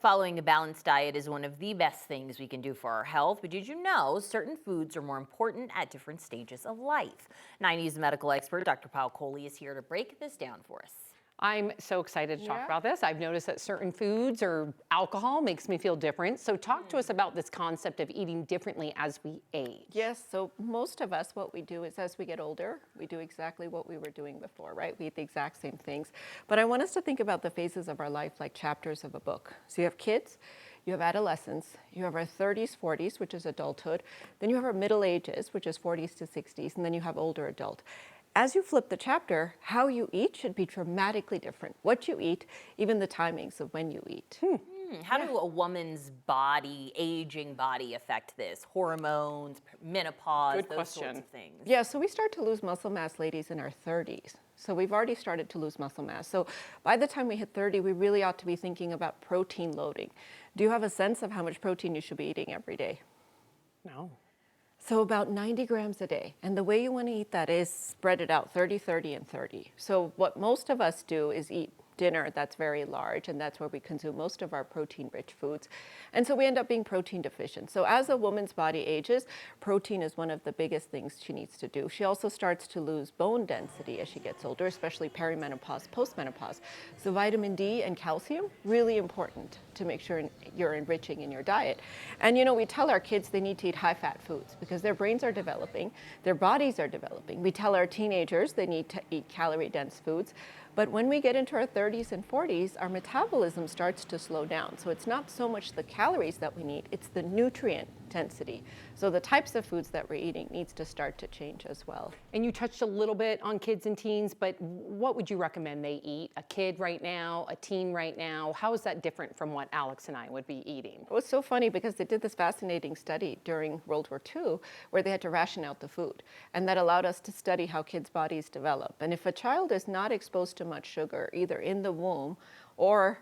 Following a balanced diet is one of the best things we can do for our health, but did you know certain foods are more important at different stages of life? 90s medical expert Dr. Payal Kohli is here to break this down for us. I'm so excited to talk about this. I've noticed that certain foods or alcohol makes me feel different. So talk to us about this concept of eating differently as we age. Yes, so most of us, what we do is as we get older, we do exactly what we were doing before, right? We eat the exact same things. But I want us to think about the phases of our life like chapters of a book. So you have kids, you have adolescence, you have our 30s, 40s, which is adulthood, then you have our middle ages, which is 40s to 60s, and then you have older adult. As you flip the chapter, how you eat should be dramatically different. What you eat, even the timings of when you eat. How do a woman's body, aging body, affect this? Hormones, menopause, Good those question. sorts of things. Yeah, so we start to lose muscle mass, ladies, in our 30s. So we've already started to lose muscle mass. So by the time we hit 30, we really ought to be thinking about protein loading. Do you have a sense of how much protein you should be eating every day? No. So about 90 grams a day. And the way you want to eat that is spread it out 30, 30, and 30. So what most of us do is eat dinner that's very large, and that's where we consume most of our protein-rich foods. And so we end up being protein deficient. So as a woman's body ages, protein is one of the biggest things she needs to do. She also starts to lose bone density as she gets older, especially perimenopause, postmenopause. So vitamin D and calcium, really important to make sure you're enriching in your diet. And you know, we tell our kids they need to eat high-fat foods because their brains are developing, their bodies are developing. We tell our teenagers they need to eat calorie-dense foods. But when we get into our 30s and 40s, our metabolism starts to slow down. So it's not so much the calories that we need, it's the nutrient density. So the types of foods that we're eating needs to start to change as well. And you touched a little bit on kids and teens, but what would you recommend they eat? A kid right now, a teen right now? How is that different from what Alex and I would be eating? It was so funny because they did this fascinating study during World War II where they had to ration out the food. And that allowed us to study how kids' bodies develop. And if a child is not exposed to much sugar, either in the womb or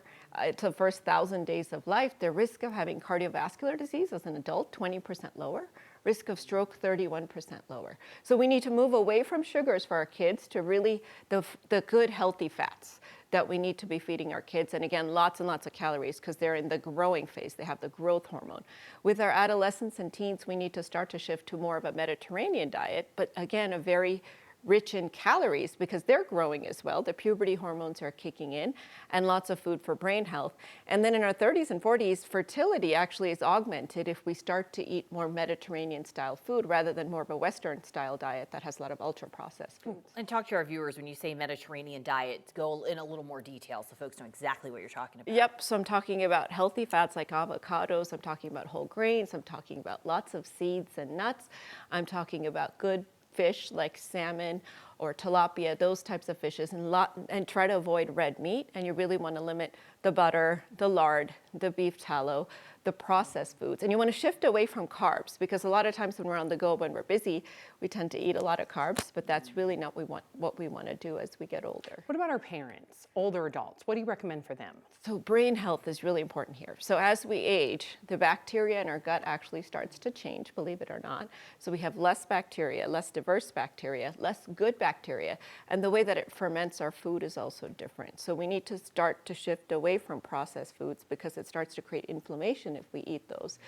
to the first 1,000 days of life, their risk of having cardiovascular disease as an adult, 20% lower. Risk of stroke, 31% lower. So we need to move away from sugars for our kids to really the good, healthy fats that we need to be feeding our kids. And again, lots and lots of calories because they're in the growing phase. They have the growth hormone. With our adolescents and teens, we need to start to shift to more of a Mediterranean diet, but again, a very rich in calories because they're growing as well. The puberty hormones are kicking in and lots of food for brain health. And then in our 30s and 40s, fertility actually is augmented if we start to eat more Mediterranean style food rather than more of a Western style diet that has a lot of ultra processed foods. And talk to our viewers when you say Mediterranean diet, go in a little more detail so folks know exactly what you're talking about. Yep, so I'm talking about healthy fats like avocados, I'm talking about whole grains, I'm talking about lots of seeds and nuts, I'm talking about good fish like salmon or tilapia, those types of fishes, and try to avoid red meat. And you really want to limit the butter, the lard, the beef tallow, the processed foods. And you want to shift away from carbs because a lot of times when we're on the go, when we're busy, we tend to eat a lot of carbs, but that's really not what we want to do as we get older. What about our parents, older adults? What do you recommend for them? So brain health is really important here. So as we age, the bacteria in our gut actually starts to change, believe it or not. So we have less bacteria, less diverse bacteria, less good bacteria, and the way that it ferments our food is also different. So we need to start to shift away from processed foods because it starts to create inflammation if we eat those.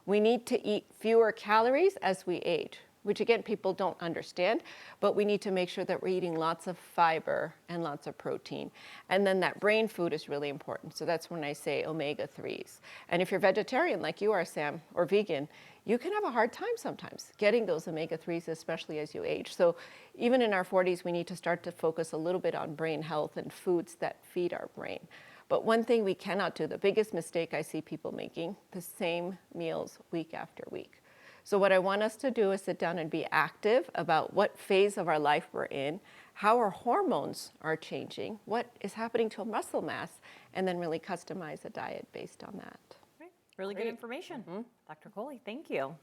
We need to eat fewer calories as we age, which again, people don't understand, but we need to make sure that we're eating lots of fiber and lots of protein. And then that brain food is really important. So that's when I say omega-3s. And if you're vegetarian like you are, Sam, or vegan, you can have a hard time sometimes getting those omega-3s, especially as you age. So even in our 40s, we need to start to focus a little bit on brain health and foods that feed our brain. But one thing we cannot do, the biggest mistake I see people making, the same meals week after week. So what I want us to do is sit down and be active about what phase of our life we're in, how our hormones are changing, what is happening to muscle mass, and then really customize a diet based on that. Really good information. Dr. Kohli, thank you.